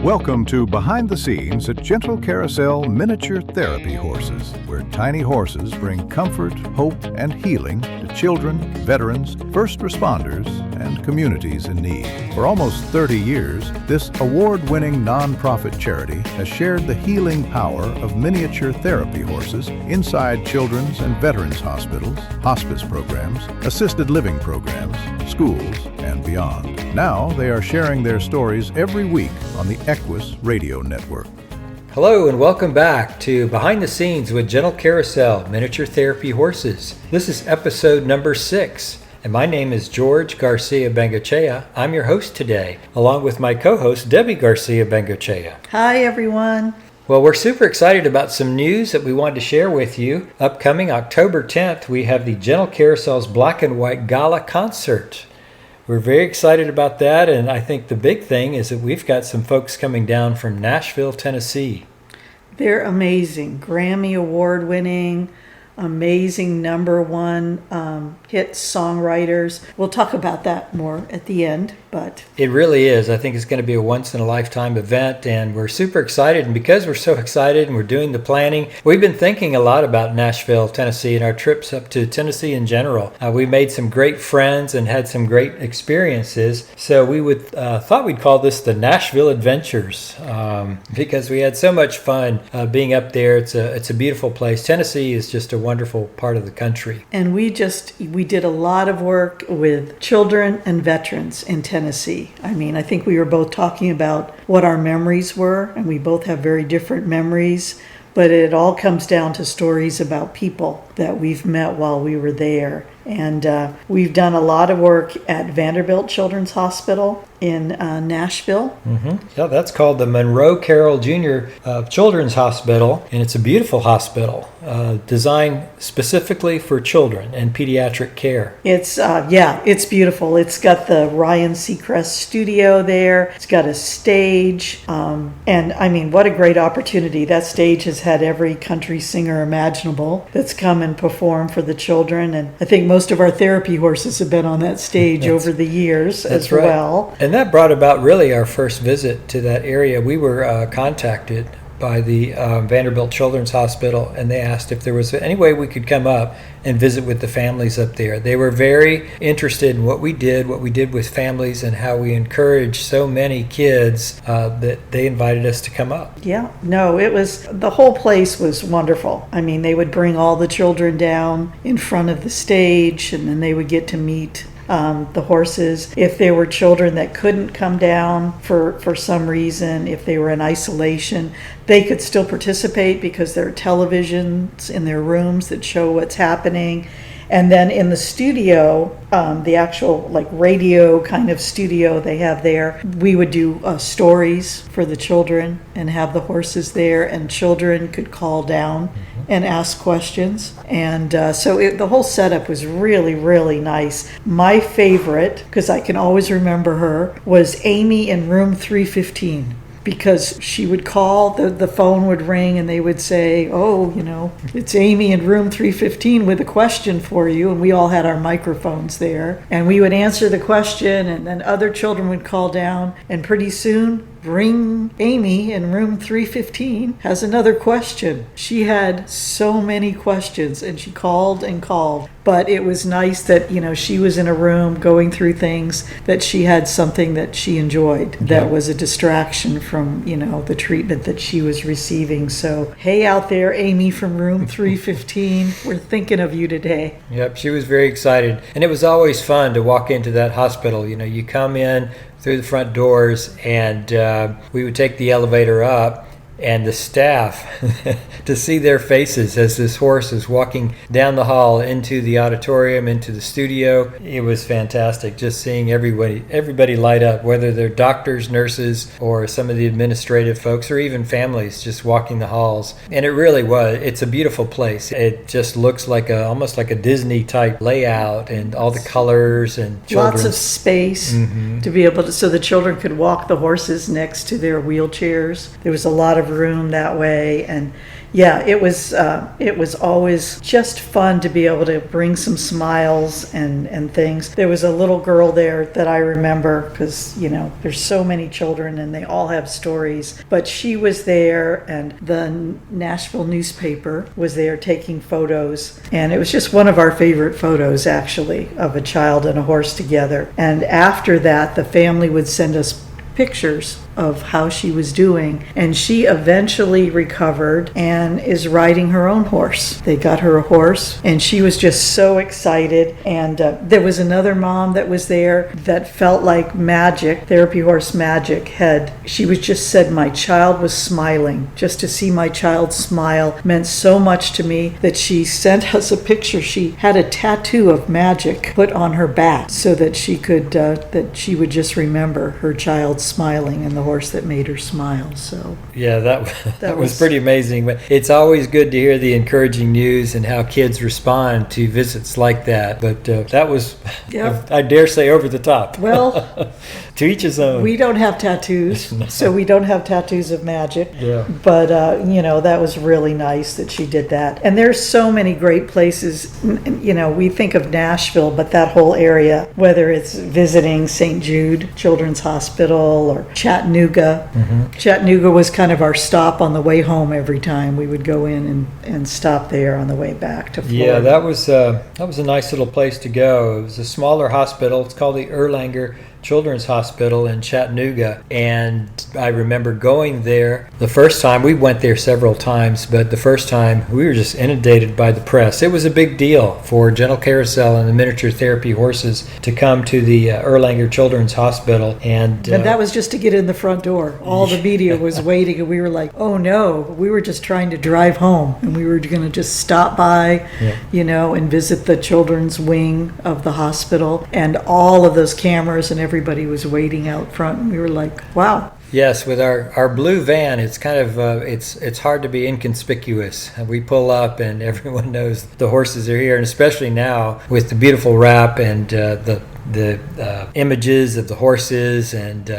Welcome to Behind the Scenes at Gentle Carousel Miniature Therapy Horses, where tiny horses bring comfort, hope, and healing to children, veterans, first responders, and communities in need. For almost 30 years, this award-winning nonprofit charity has shared the healing power of miniature therapy horses inside children's and veterans hospitals, hospice programs, assisted living programs, schools, and beyond. Now they are sharing their stories every week on the Equus Radio Network. Hello and welcome back to Behind the Scenes with Gentle Carousel Miniature Therapy Horses. This is episode number 6, and my name is George Garcia-Banguchea. I'm your host today, along with my co-host Debbie Garcia-Banguchea. Hi everyone. Well, we're super excited about some news that we wanted to share with you. Upcoming October 10th, we have the Gentle Carousel's Black and White Gala concert. We're very excited about that, and I think the big thing is that we've got some folks coming down from Nashville, Tennessee. They're amazing. Grammy Award winning, amazing #1 hit songwriters. We'll talk about that more at the end, but it really is. I think it's going to be a once-in-a-lifetime event, and we're super excited. And because we're so excited and we're doing the planning, we've been thinking a lot about Nashville, Tennessee, and our trips up to Tennessee in general. We made some great friends and had some great experiences, so we thought we'd call this the Nashville Adventures because we had so much fun being up there. It's a beautiful place. Tennessee is just a wonderful part of the country. And we did a lot of work with children and veterans in Tennessee. I mean, I think we were both talking about what our memories were, and we both have very different memories, but it all comes down to stories about people that we've met while we were there. And we've done a lot of work at Vanderbilt Children's Hospital in Nashville. Mm-hmm. Yeah, that's called the Monroe Carroll Jr. Children's Hospital, and it's a beautiful hospital designed specifically for children and pediatric care. It's beautiful. It's got the Ryan Seacrest studio there. It's got a stage, and I mean, what a great opportunity. That stage has had every country singer imaginable that's come and performed for the children, and I think most of our therapy horses have been on that stage over the years as right. well. And that brought about really our first visit to that area. We were contacted by the Vanderbilt Children's Hospital, and they asked if there was any way we could come up and visit with the families up there. They were very interested in what we did with families, and how we encouraged so many kids that they invited us to come up. Yeah, no, the whole place was wonderful. I mean, they would bring all the children down in front of the stage, and then they would get to meet the horses. If there were children that couldn't come down for some reason, if they were in isolation, they could still participate because there are televisions in their rooms that show what's happening. And then in the studio, the actual radio kind of studio they have there, we would do stories for the children and have the horses there, and children could call down and ask questions. And the whole setup was really, really nice. My favorite, because I can always remember her, was Amy in room 315. Because she would call, the phone would ring, and they would say, it's Amy in room 315 with a question for you. And we all had our microphones there. And we would answer the question, and then other children would call down. And pretty soon, ring Amy in room 315 has another question. She had so many questions, and she called and called. But it was nice that, she was in a room going through things, that she had something that she enjoyed that was a distraction from, the treatment that she was receiving. So, hey out there, Amy from room 315, we're thinking of you today. Yep, she was very excited. And it was always fun to walk into that hospital. You come in through the front doors, and we would take the elevator up, and the staff, to see their faces as this horse is walking down the hall into the auditorium, into the studio. It was fantastic just seeing everybody light up, whether they're doctors, nurses, or some of the administrative folks, or even families just walking the halls. And it really was. It's a beautiful place. It just looks like almost like a Disney type layout, and all the colors and children. Lots of space to be able to, so the children could walk the horses next to their wheelchairs. There was a lot of room that way. And yeah, it was always just fun to be able to bring some smiles and things. There was a little girl there that I remember because, there's so many children and they all have stories. But she was there, and the Nashville newspaper was there taking photos. And it was just one of our favorite photos, actually, of a child and a horse together. And after that, the family would send us pictures of how she was doing, and she eventually recovered and is riding her own horse. They got her a horse, and she was just so excited. And there was another mom that was there that felt like magic, therapy horse magic. She was just said, my child was smiling. Just to see my child smile meant so much to me that she sent us a picture. She had a tattoo of magic put on her back so that she could that she would just remember her child smiling and the horse that made her smile. So yeah, that was pretty amazing. But it's always good to hear the encouraging news and how kids respond to visits like that. But that was, yep. I dare say, over the top. Well, to each his own. We don't have tattoos, No. So we don't have tattoos of magic. Yeah. But that was really nice that she did that. And there's so many great places. We think of Nashville, but that whole area, whether it's visiting St. Jude Children's Hospital or Chattanooga. Mm-hmm. Chattanooga was kind of our stop on the way home every time. We would go in and stop there on the way back to Florida. Yeah, that was a nice little place to go. It was a smaller hospital. It's called the Erlanger Children's Hospital in Chattanooga, and I remember going there the first time. We went there several times, but the first time we were just inundated by the press. It was a big deal for Gentle Carousel and the miniature therapy horses to come to the Erlanger Children's Hospital, and that was just to get in the front door. All the media was waiting, and we were like, oh no, we were just trying to drive home, and we were going to just stop by, and visit the children's wing of the hospital, and all of those cameras and everybody was waiting out front, and we were like, wow. Yes, with our blue van, it's kind of it's hard to be inconspicuous. We pull up and everyone knows the horses are here, and especially now with the beautiful wrap and the images of the horses, and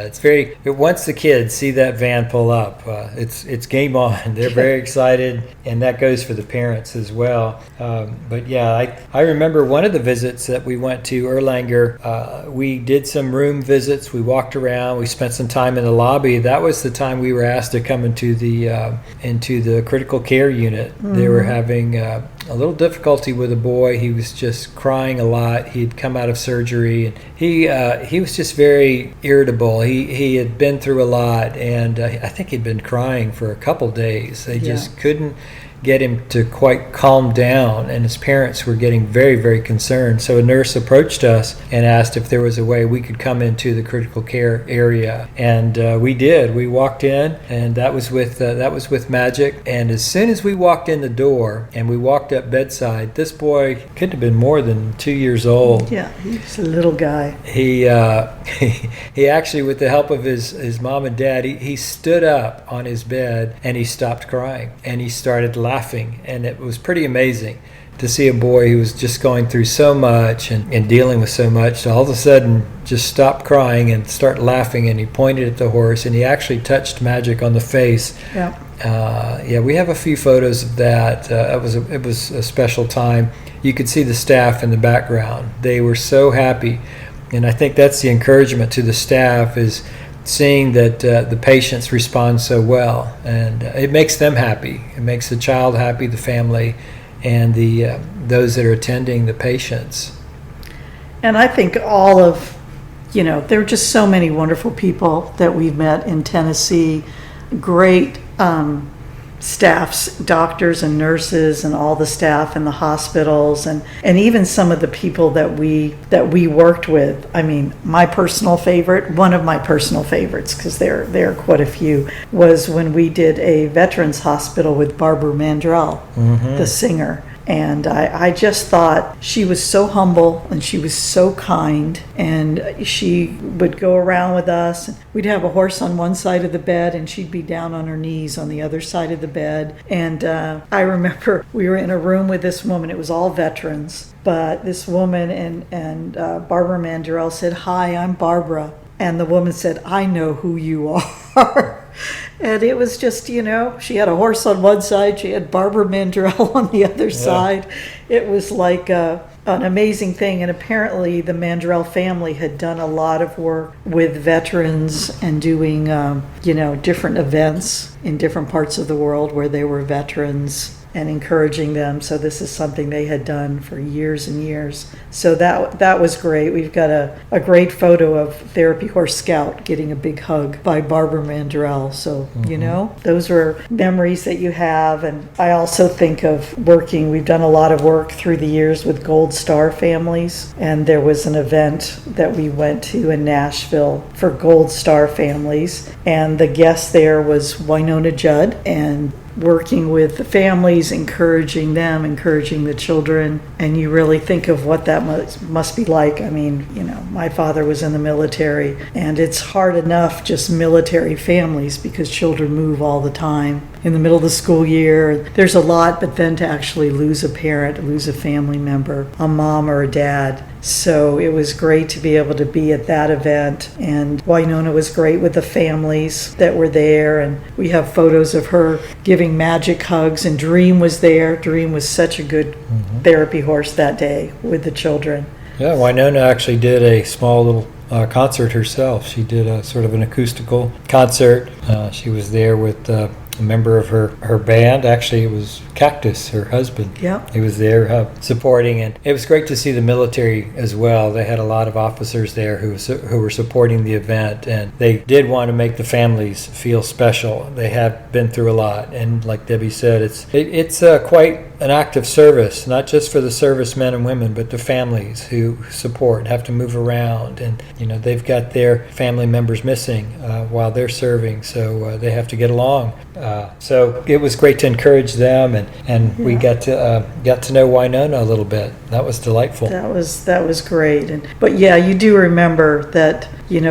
once the kids see that van pull up, it's game on. They're very excited, and that goes for the parents as well. But yeah, I remember one of the visits that we went to Erlanger. We did some room visits. We walked around. We spent some time in the lobby. That was the time we were asked to come into the critical care unit. Mm-hmm. They were having a little difficulty with a boy. He was just crying a lot. He'd come out of surgery, and he was just very irritable. He had been through a lot, and I think he'd been crying for a couple days. They just couldn't get him to quite calm down, and his parents were getting very, very concerned. So a nurse approached us and asked if there was a way we could come into the critical care area, and we did. We walked in, and that was with Magic. And as soon as we walked in the door and we walked up bedside, this boy couldn't have been more than 2 years old. Yeah, he's a little guy. He actually, with the help of his mom and dad, he stood up on his bed and he stopped crying and he started laughing, and it was pretty amazing to see a boy who was just going through so much and dealing with so much to all of a sudden just stop crying and start laughing. And he pointed at the horse, and he actually touched Magic on the face. Yeah. We have a few photos of that. It was a special time. You could see the staff in the background. They were so happy, and I think that's the encouragement to the staff, is seeing that the patients respond so well, and it makes them happy. It makes the child happy, the family, and the those that are attending the patients. And I think all of, there are just so many wonderful people that we've met in Tennessee. Great staffs, doctors and nurses, and all the staff in the hospitals, and even some of the people that we worked with. I mean, one of my personal favorites, because there are quite a few, was when we did a veterans hospital with Barbara Mandrell, mm-hmm. the singer. And I just thought she was so humble, and she was so kind, and she would go around with us. We'd have a horse on one side of the bed, and she'd be down on her knees on the other side of the bed. And I remember we were in a room with this woman. It was all veterans, but this woman and Barbara Mandrell said, "Hi, I'm Barbara." And the woman said, "I know who you are." And it was just, she had a horse on one side, she had Barbara Mandrell on the other side. It was like an amazing thing. And apparently the Mandrell family had done a lot of work with veterans and doing, different events in different parts of the world where they were veterans and encouraging them. So this is something they had done for years and years. So that was great. We've got a great photo of Therapy Horse Scout getting a big hug by Barbara Mandrell. So, those were memories that you have. And I also think of we've done a lot of work through the years with Gold Star families. And there was an event that we went to in Nashville for Gold Star families. And the guest there was Winona Judd, and working with the families, encouraging the children, and you really think of what that must be like. I mean, my father was in the military, and it's hard enough just military families because children move all the time. In the middle of the school year, there's a lot, but then to actually lose a parent, lose a family member, a mom or a dad. So it was great to be able to be at that event, and Winona was great with the families that were there, and we have photos of her giving magic hugs, and Dream was there. Dream was such a good therapy horse that day with the children. Yeah, Winona actually did a small little concert herself. She did a sort of an acoustical concert. She was there with a member of her band. Actually, it was Cactus, her husband. Yeah. He was there supporting, and it was great to see the military as well. They had a lot of officers there who were supporting the event, and they did want to make the families feel special. They have been through a lot, and like Debbie said, it's quite an act of service, not just for the servicemen and women, but the families who support, have to move around, and they've got their family members missing while they're serving, so they have to get along. So it was great to encourage them, and we got to know Winona a little bit. That was delightful. That was great. But yeah, you do remember that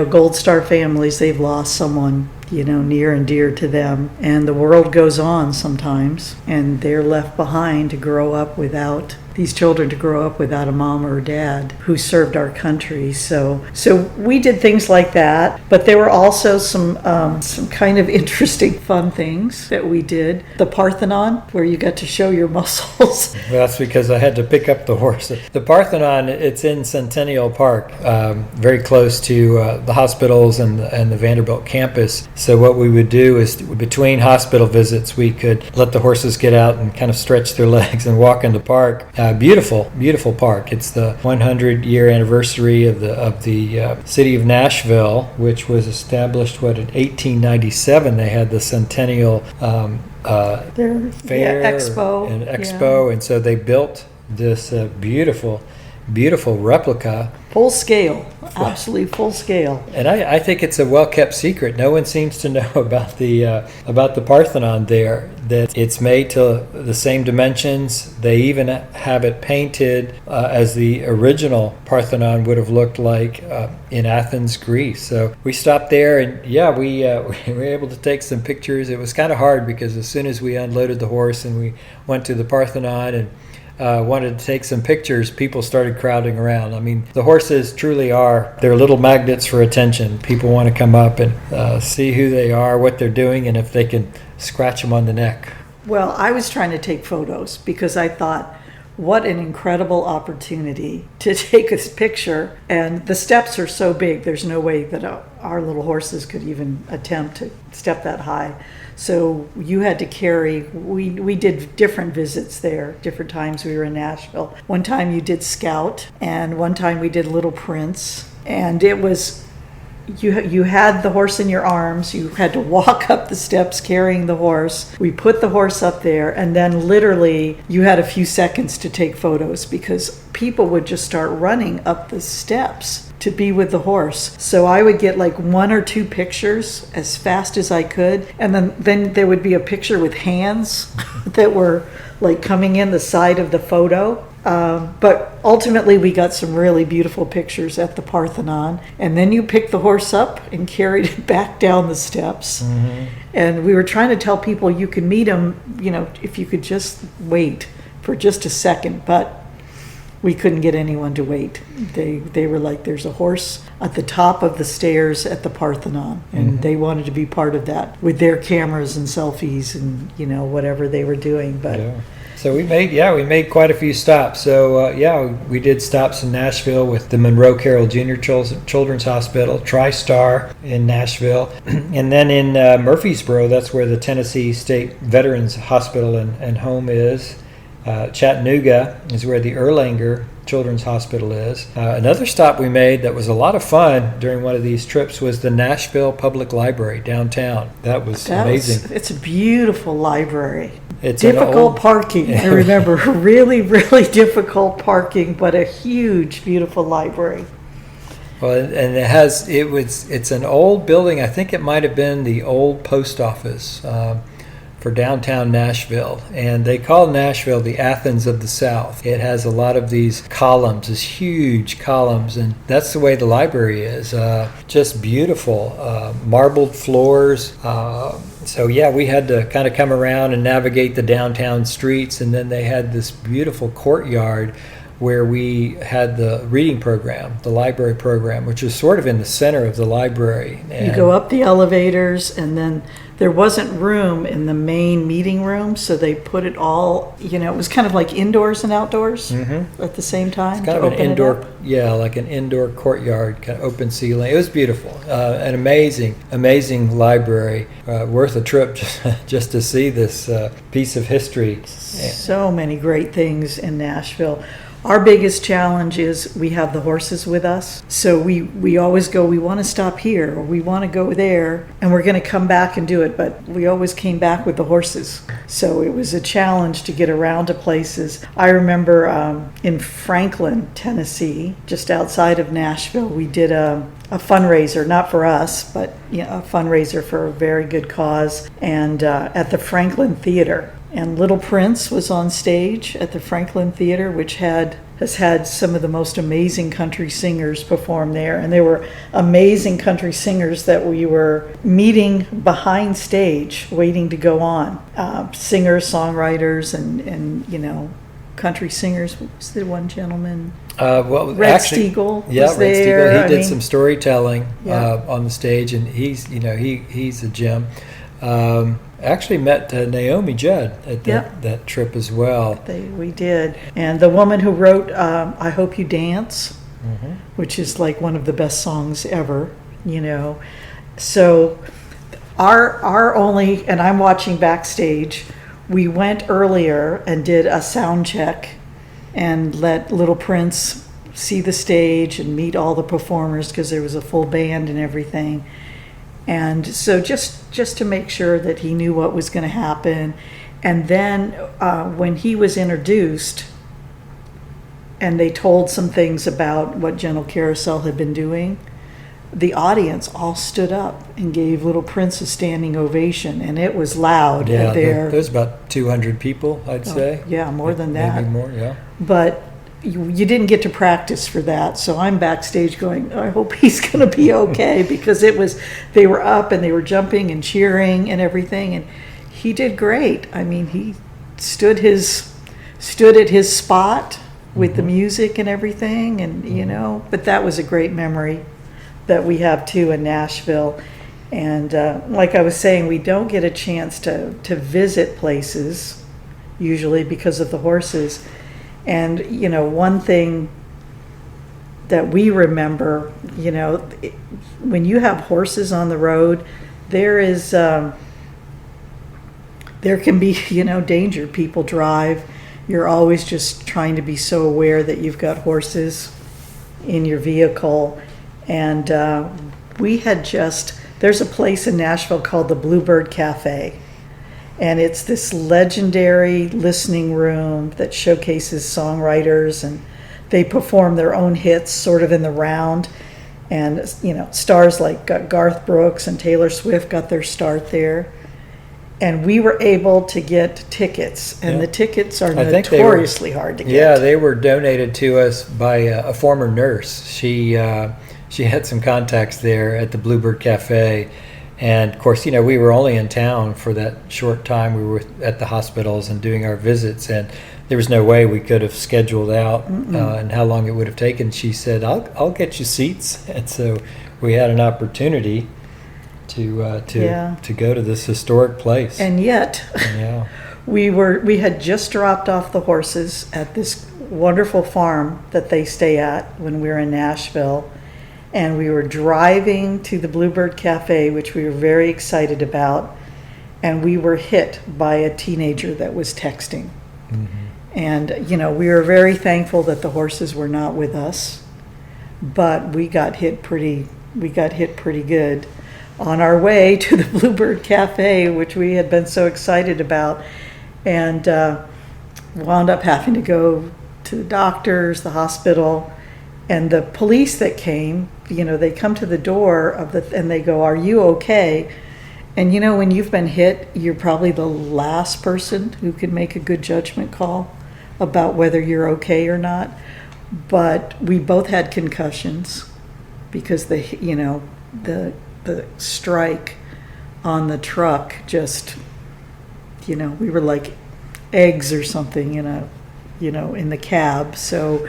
Gold Star families, they've lost someone near and dear to them, and the world goes on sometimes, and they're left behind to grow up without a mom or a dad who served our country. So we did things like that, but there were also some kind of interesting, fun things that we did. The Parthenon, where you got to show your muscles. Well, that's because I had to pick up the horse. The Parthenon, it's in Centennial Park, very close to the hospitals and the Vanderbilt campus. So what we would do is, between hospital visits, we could let the horses get out and kind of stretch their legs and walk in the park. Beautiful park. It's the 100-year anniversary of the city of Nashville, which was established in 1897. They had the Centennial Fair Expo, and so they built this beautiful replica. Full scale, absolutely full scale. And I think it's a well-kept secret. No one seems to know about the Parthenon there, that it's made to the same dimensions. They even have it painted as the original Parthenon would have looked like in Athens, Greece. So we stopped there, and we were able to take some pictures. It was kind of hard because as soon as we unloaded the horse and we went to the Parthenon and wanted to take some pictures, people started crowding around. I mean, the horses truly they're little magnets for attention. People want to come up and see who they are, what they're doing, and if they can scratch them on the neck. Well, I was trying to take photos because I thought, what an incredible opportunity to take a picture. And the steps are so big, there's no way that our little horses could even attempt to step that high. So you had to carry, we did different visits there, different times we were in Nashville. One time you did Scout, and one time we did Little Prince. And it was, you had the horse in your arms, you had to walk up the steps carrying the horse. We put the horse up there, and then literally you had a few seconds to take photos because people would just start running up the steps to be with the horse. So I would get like 1 or 2 pictures as fast as I could, and then there would be a picture with hands that were like coming in the side of the photo. But ultimately we got some really beautiful pictures at the Parthenon, and then you picked the horse up and carried it back down the steps. Mm-hmm. And we were trying to tell people you can meet him, if you could just wait for just a second, but we couldn't get anyone to wait. They were like, there's a horse at the top of the stairs at the Parthenon, and they wanted to be part of that with their cameras and selfies and whatever they were doing. But so we made quite a few stops. So we did stops in Nashville with the Monroe Carroll Jr. Children's Hospital, TriStar in Nashville, and then in Murfreesboro, that's where the Tennessee State Veterans Hospital and Home is. Chattanooga is where the Erlanger Children's Hospital is. Another stop we made that was a lot of fun during one of these trips was the Nashville Public Library downtown. That was amazing. It's a beautiful library. It's difficult parking. I remember really, really difficult parking, but a huge, beautiful library. Well, and it's an old building. I think it might have been the old post office for downtown Nashville, and they call Nashville the Athens of the South. It has a lot of these columns, these huge columns, and that's the way the library is. Just beautiful, marbled floors. So we had to kind of come around and navigate the downtown streets, and then they had this beautiful courtyard where we had the reading program, the library program, which was sort of in the center of the library. And you go up the elevators, and then there wasn't room in the main meeting room, so they put it all, it was kind of like indoors and outdoors at the same time. It's kind of an indoor, like an indoor courtyard, kind of open ceiling. It was beautiful. An amazing library, worth a trip just to see this piece of history. So many great things in Nashville. Our biggest challenge is we have the horses with us. So we always go, we want to stop here, or we want to go there, and we're going to come back and do it. But we always came back with the horses. So it was a challenge to get around to places. I remember in Franklin, Tennessee, just outside of Nashville, we did a fundraiser, not for us, but a fundraiser for a very good cause, and at the Franklin Theater. And Little Prince was on stage at the Franklin Theater, which has had some of the most amazing country singers perform there. And there were amazing country singers that we were meeting behind stage, waiting to go on. Singers, songwriters, and country singers. What was the one gentleman? Red Steagle was there. Steagle. He did some storytelling on the stage, and he's a gem. Actually met Naomi Judd at that trip as well. We did. And the woman who wrote I Hope You Dance, which is like one of the best songs ever, So our only, and I'm watching backstage, we went earlier and did a sound check and let Little Prince see the stage and meet all the performers, because there was a full band and everything. And so just to make sure that he knew what was going to happen. And then when he was introduced and they told some things about what Gentle Carousel had been doing, the audience all stood up and gave Little Prince a standing ovation, and it was loud there. There was about 200 people, I'd say. Yeah, more than that. Maybe more, yeah. But you didn't get to practice for that, so I'm backstage going, I hope he's going to be okay, because they were up and they were jumping and cheering and everything, and he did great. I mean, he stood at his spot with the music and everything, and but that was a great memory that we have too in Nashville. And like I was saying, we don't get a chance to visit places usually because of the horses. And, one thing that we remember, when you have horses on the road, there can be, danger. People drive. You're always just trying to be so aware that you've got horses in your vehicle. And there's a place in Nashville called the Bluebird Cafe. And it's this legendary listening room that showcases songwriters, and they perform their own hits sort of in the round. And, stars like Garth Brooks and Taylor Swift got their start there. And we were able to get tickets, and the tickets are notoriously hard to get. Yeah, they were donated to us by a former nurse. She had some contacts there at the Bluebird Cafe. And of course, we were only in town for that short time. We were at the hospitals and doing our visits, and there was no way we could have scheduled out and how long it would have taken. She said, I'll get you seats. And so we had an opportunity to go to this historic place. And yet, yeah. we had just dropped off the horses at this wonderful farm that they stay at when we were in Nashville, and we were driving to the Bluebird Cafe, which we were very excited about, and we were hit by a teenager that was texting. And we were very thankful that the horses were not with us, but we got hit pretty good on our way to the Bluebird Cafe, which we had been so excited about, and wound up having to go to the doctors, the hospital, and the police that came, they come to the door and they go, "Are you okay?" And when you've been hit, you're probably the last person who can make a good judgment call about whether you're okay or not. But we both had concussions because the strike on the truck just, we were like eggs or something in the cab. So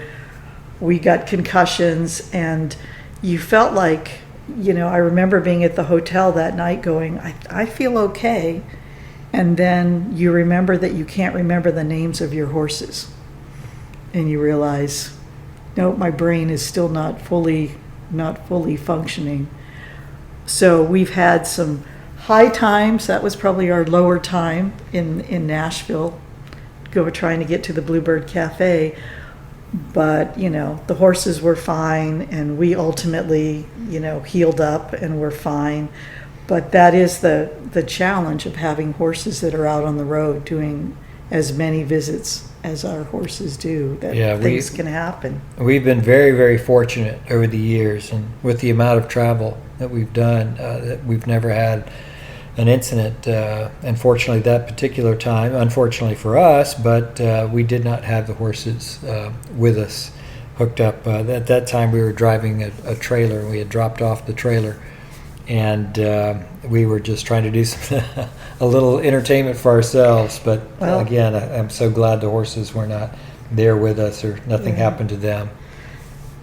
we got concussions, and you felt like, I remember being at the hotel that night going, I feel okay. And then you remember that you can't remember the names of your horses. And you realize, no, my brain is still not fully functioning. So we've had some high times. That was probably our lower time in Nashville, trying to get to the Bluebird Cafe. But, the horses were fine, and we ultimately, healed up and were fine. But that is the challenge of having horses that are out on the road doing as many visits as our horses do, that things can happen. We've been very, very fortunate over the years, and with the amount of travel that we've done, that we've never had an incident. Unfortunately, that particular time, unfortunately for us, but we did not have the horses with us hooked up. At that time, we were driving a trailer, and we had dropped off the trailer, and we were just trying to do a little entertainment for ourselves. But again, I'm so glad the horses were not there with us, or nothing happened to them.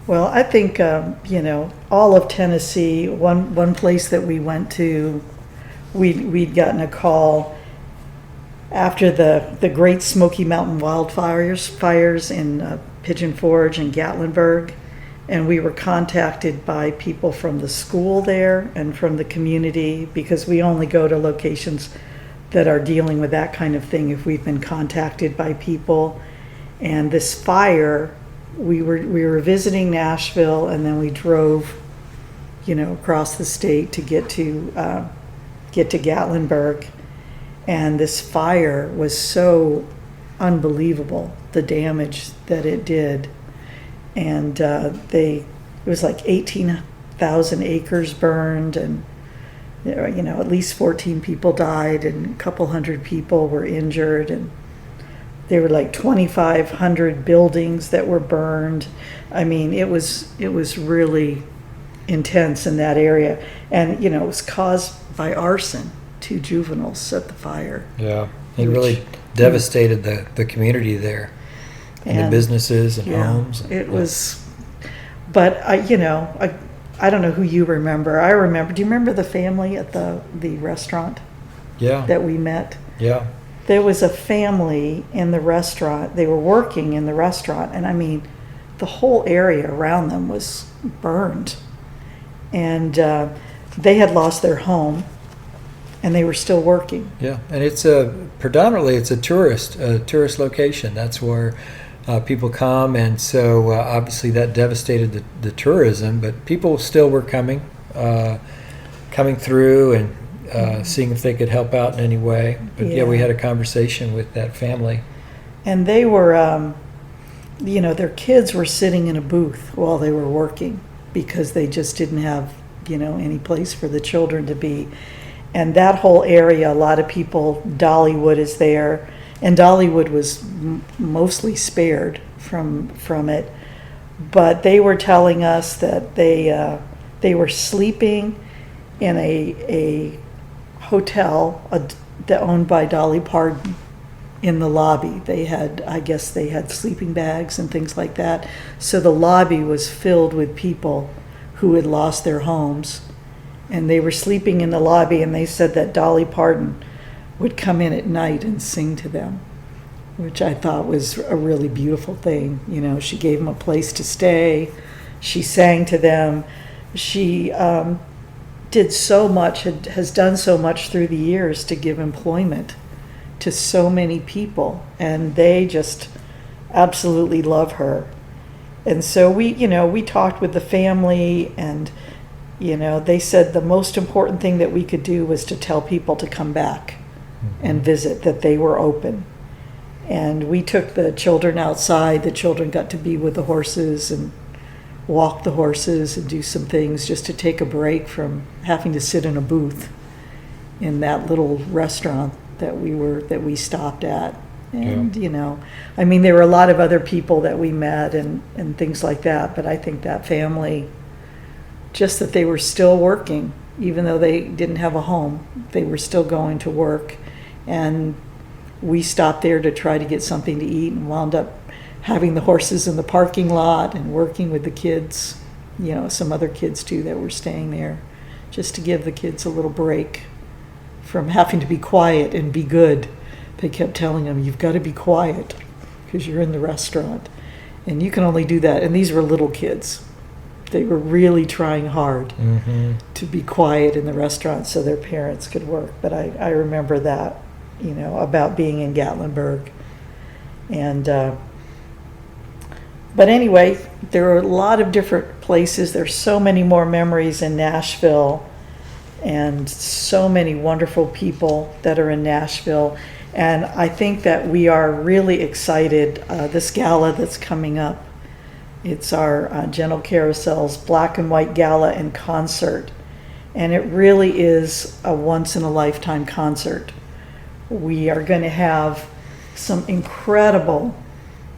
Well, I think all of Tennessee. One place that we went to, we'd gotten a call after the Great Smoky Mountain fires in Pigeon Forge and Gatlinburg, and we were contacted by people from the school there and from the community, because we only go to locations that are dealing with that kind of thing if we've been contacted by people. And this fire, we were visiting Nashville, and then we drove across the state to get to Gatlinburg, and this fire was so unbelievable, the damage that it did. And it was like 18,000 acres burned, and at least 14 people died, and a couple hundred people were injured, and there were like 2,500 buildings that were burned. I mean, it was really intense in that area, and it was caused by arson. 2 juveniles set the fire. Yeah, it really devastated the community there, and the businesses and homes. It was, but I don't know who you remember. I remember. Do you remember the family at the restaurant? Yeah. That we met. Yeah. There was a family in the restaurant. They were working in the restaurant, and I mean, the whole area around them was burned, and they had lost their home, and they were still working. Yeah, and it's predominantly a tourist location. That's where people come, and so obviously that devastated the tourism, but people still were coming through and seeing if they could help out in any way. But we had a conversation with that family, and they were, their kids were sitting in a booth while they were working because they just didn't have any place for the children to be. And that whole area, a lot of people, Dollywood is there, and Dollywood was mostly spared from it. But they were telling us that they were sleeping in a hotel that owned by Dolly Parton, in the lobby. I guess they had sleeping bags and things like that. So the lobby was filled with people who had lost their homes, and they were sleeping in the lobby, and they said that Dolly Parton would come in at night and sing to them, which I thought was a really beautiful thing. You know, she gave them a place to stay. She sang to them. She did so much, has done so much through the years to give employment to so many people, and they just absolutely love her. And so we talked with the family, and they said the most important thing that we could do was to tell people to come back and visit, that they were open. And we took the children outside. The children got to be with the horses and walk the horses and do some things just to take a break from having to sit in a booth in that little restaurant that we stopped at. And there were a lot of other people that we met and things like that, but I think that family, just that they were still working, even though they didn't have a home, they were still going to work. And we stopped there to try to get something to eat and wound up having the horses in the parking lot and working with the kids, some other kids too that were staying there, just to give the kids a little break from having to be quiet and be good. They kept telling them, you've got to be quiet because you're in the restaurant. And you can only do that. And these were little kids. They were really trying hard to be quiet in the restaurant so their parents could work. But I remember that, about being in Gatlinburg. And, but anyway, there are a lot of different places. There's so many more memories in Nashville, and so many wonderful people that are in Nashville. And I think that we are really excited. This gala that's coming up, it's our Gentle Carousel's Black and White Gala in concert. And it really is a once-in-a-lifetime concert. We are going to have some incredible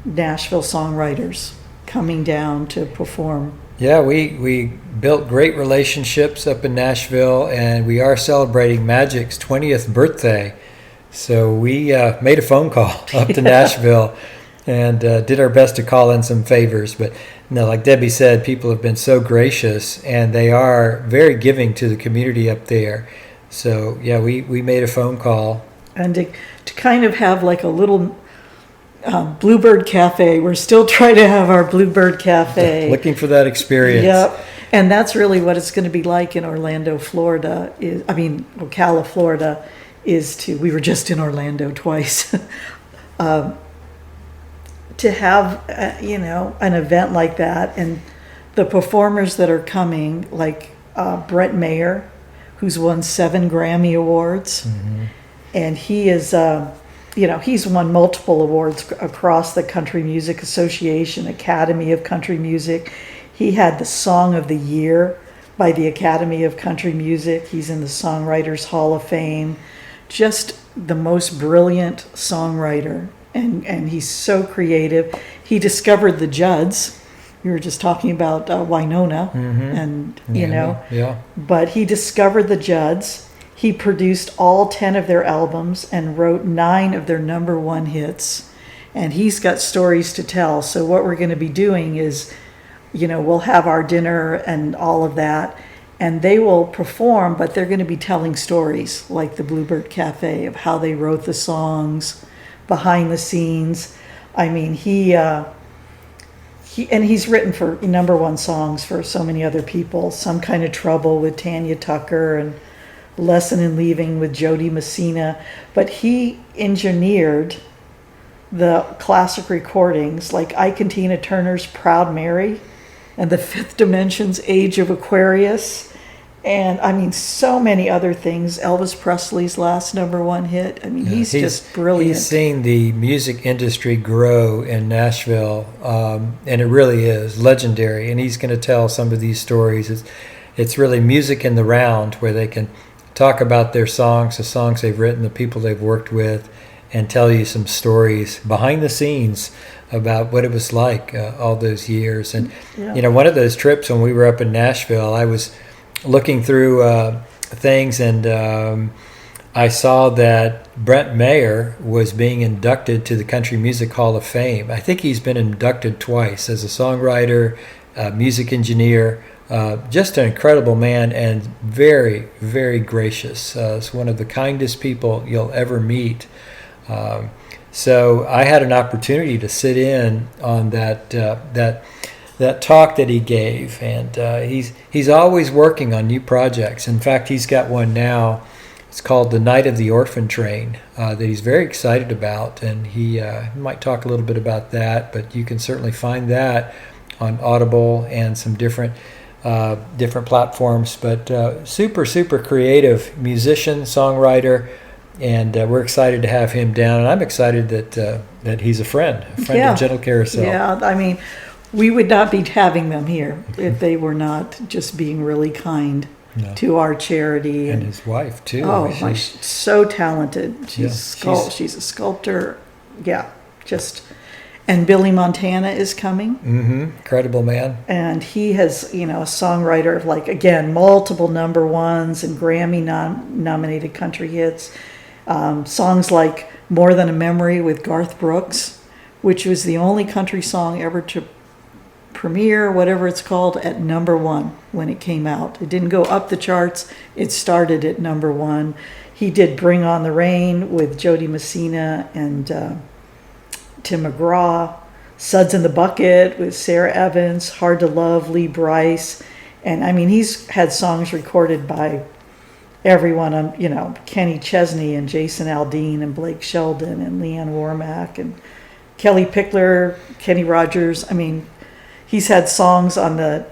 Nashville songwriters coming down to perform. Yeah, we built great relationships up in Nashville, and we are celebrating Magic's 20th birthday. So we made a phone call up to Nashville and did our best to call in some favors. But like Debbie said, people have been so gracious, and they are very giving to the community up there. So yeah, we made a phone call. And to kind of have like a little Bluebird Cafe. We're still trying to have our Bluebird Cafe. Looking for that experience. Yep. And that's really what it's going to be like in Orlando, Florida. Ocala, Florida we were just in Orlando twice. To have, an event like that, and the performers that are coming, like Brett Mayer, who's won 7 Grammy Awards. And he is, he's won multiple awards across the Country Music Association, Academy of Country Music. He had the Song of the Year by the Academy of Country Music. He's in the Songwriters Hall of Fame. Just the most brilliant songwriter. And he's so creative. He discovered the Judds. We were just talking about Winona. But he discovered the Judds. He produced all 10 of their albums and wrote 9 of their number 1 hits. And he's got stories to tell. So what we're going to be doing is, we'll have our dinner and all of that. And they will perform, but they're going to be telling stories like the Bluebird Cafe of how they wrote the songs, behind the scenes. I mean, he's written for number 1 songs for so many other people. Some Kind of Trouble with Tanya Tucker, and Lesson in Leaving with Jody Messina. But he engineered the classic recordings like Ike and Tina Turner's Proud Mary and the Fifth Dimension's Age of Aquarius. And so many other things. Elvis Presley's last number 1 hit. He's just brilliant. He's seen the music industry grow in Nashville, and it really is legendary. And he's going to tell some of these stories. It's really music in the round, where they can talk about their songs, the songs they've written, the people they've worked with, and tell you some stories behind the scenes about what it was like all those years. And one of those trips when we were up in Nashville, I was looking through things, and I saw that Brent Mayer was being inducted to the Country Music Hall of Fame. I think he's been inducted twice as a songwriter, music engineer, just an incredible man and very, very gracious. He's one of the kindest people you'll ever meet. So I had an opportunity to sit in on that talk that he gave, and he's always working on new projects. In fact, he's got one now. It's called The Night of the Orphan Train that he's very excited about, and he might talk a little bit about that, but you can certainly find that on Audible and some different platforms. But super creative musician, songwriter, and we're excited to have him down, and I'm excited that he's a friend of Gentle Carousel. Yeah, I mean, we would not be having them here if they were not just being really kind. No. To our charity, and his wife too. Oh, she's so talented. She's a sculptor. Yeah, and Billy Montana is coming. Mm-hmm. Incredible man. And he has, a songwriter of multiple number ones and Grammy nominated country hits. Songs like "More Than a Memory" with Garth Brooks, which was the only country song ever to premiere, whatever it's called, at number one when it came out. It didn't go up the charts. It started at number one. He did "Bring on the Rain" with Jody Messina and Tim McGraw, "Suds in the Bucket" with Sarah Evans, "Hard to Love," Lee Brice. And I mean, he's had songs recorded by everyone, Kenny Chesney and Jason Aldean and Blake Sheldon and Leanne Womack and Kelly Pickler, Kenny Rogers. I mean, he's had songs on the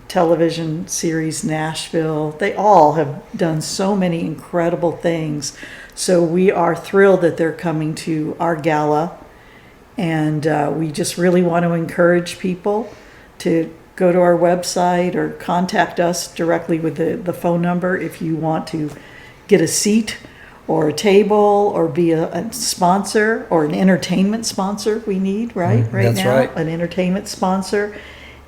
television series Nashville. They all have done so many incredible things. So we are thrilled that they're coming to our gala. And we just really want to encourage people to go to our website or contact us directly with the phone number if you want to get a seat or a table or be a sponsor or an entertainment sponsor we need, right? That's now, right. An entertainment sponsor.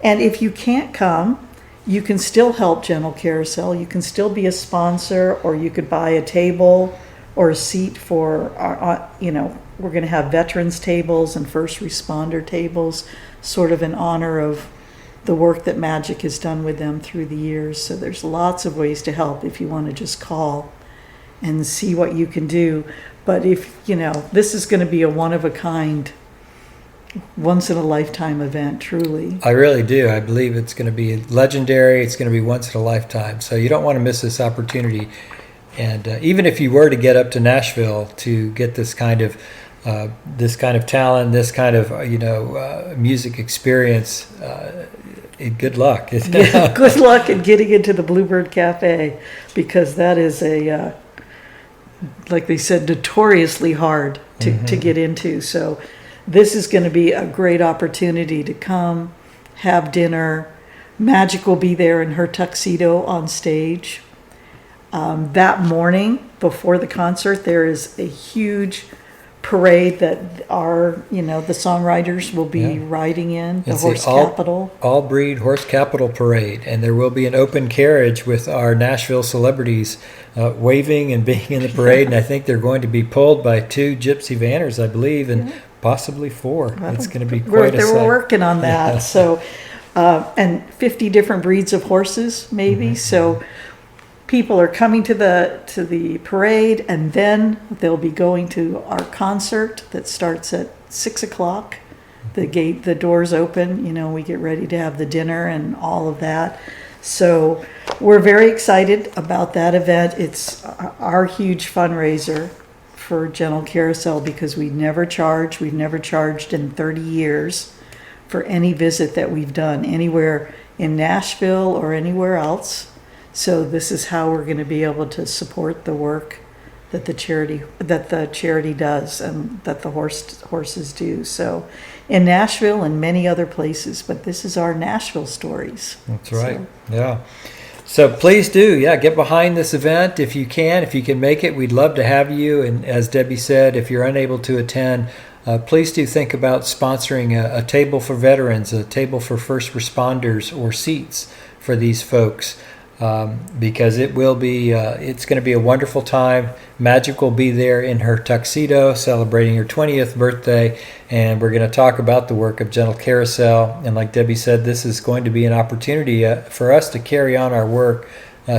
And if you can't come, you can still help Gentle Carousel. You can still be a sponsor, or you could buy a table or a seat for our, we're going to have veterans tables and first responder tables, sort of in honor of the work that Magic has done with them through the years. So there's lots of ways to help if you want to just call and see what you can do. But if, this is going to be a one-of-a-kind, once-in-a-lifetime event, truly. I really do. I believe it's going to be legendary. It's going to be once in a lifetime. So you don't want to miss this opportunity. And even if you were to get up to Nashville to get this kind of talent, this kind of music experience, good luck. Yeah, good luck in getting into the Bluebird Cafe, because that is a like they said, notoriously hard to get into. So this is going to be a great opportunity to come, have dinner. Magic will be there in her tuxedo on stage. That morning before the concert, there is a huge parade that the songwriters will be riding in, the Horse Capital. All Breed Horse Capital Parade. And there will be an open carriage with our Nashville celebrities waving and being in the parade. And I think they're going to be pulled by 2 gypsy vanners, I believe, and possibly 4. It's going to be quite a sight. We're working on that. So, and 50 different breeds of horses, maybe. So people are coming to the parade, and then they'll be going to our concert that starts at 6:00. The doors open. We get ready to have the dinner and all of that. So we're very excited about that event. It's our huge fundraiser for Gentle Carousel, because we never charge. We've never charged in 30 years for any visit that we've done anywhere in Nashville or anywhere else. So this is how we're going to be able to support the work that the charity does and that the horses do. So in Nashville and many other places, but this is our Nashville stories. That's right. Yeah. So please do, get behind this event if you can. If you can make it, we'd love to have you. And as Debbie said, if you're unable to attend, please do think about sponsoring a table for veterans, a table for first responders, or seats for these folks. because it will be, it's going to be a wonderful time. Magic will be there in her tuxedo celebrating her 20th birthday, and we're going to talk about the work of Gentle Carousel. And like Debbie said, this is going to be an opportunity for us to carry on our work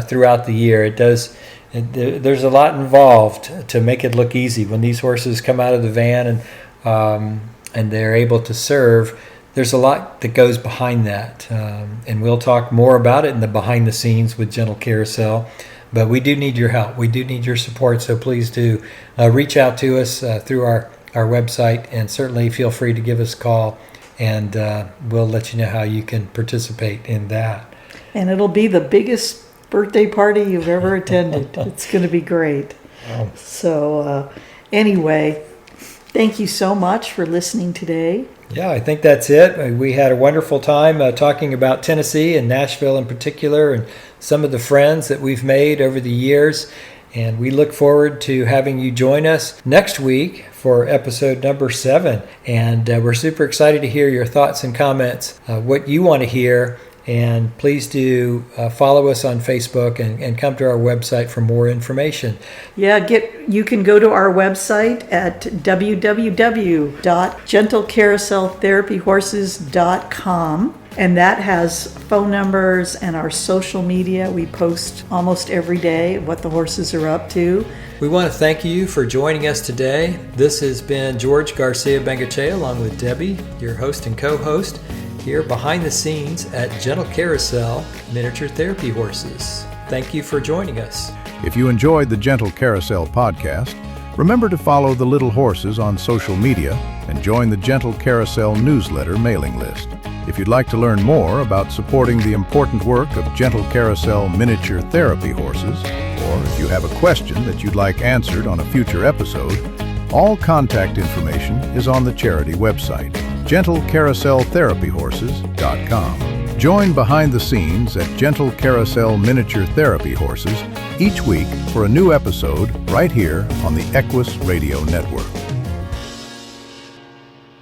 throughout the year. There's a lot involved to make it look easy. When these horses come out of the van and they're able to serve, there's a lot that goes behind that. And we'll talk more about it in the behind the scenes with Gentle Carousel. But we do need your help. We do need your support. So please do reach out to us through our website, and certainly feel free to give us a call, and we'll let you know how you can participate in that. And it'll be the biggest birthday party you've ever attended. It's going to be great. Oh. So anyway, thank you so much for listening today. Yeah, I think that's it. We had a wonderful time talking about Tennessee and Nashville in particular, and some of the friends that we've made over the years. And we look forward to having you join us next week for episode number 7. And we're super excited to hear your thoughts and comments, what you want to hear. And please do follow us on Facebook and come to our website for more information. Yeah, you can go to our website at www.gentlecarouseltherapyhorses.com, and that has phone numbers and our social media. We post almost every day what the horses are up to. We want to thank you for joining us today. This has been George Garcia-Banguchea along with Debbie, your host and co-host, here behind the scenes at Gentle Carousel Miniature Therapy Horses. Thank you for joining us. If you enjoyed the Gentle Carousel podcast, remember to follow the little horses on social media and join the Gentle Carousel newsletter mailing list. If you'd like to learn more about supporting the important work of Gentle Carousel Miniature Therapy Horses, or if you have a question that you'd like answered on a future episode, all contact information is on the charity website, GentleCarouselTherapyHorses.com. Join behind the scenes at Gentle Carousel Miniature Therapy Horses each week for a new episode right here on the Equus Radio Network.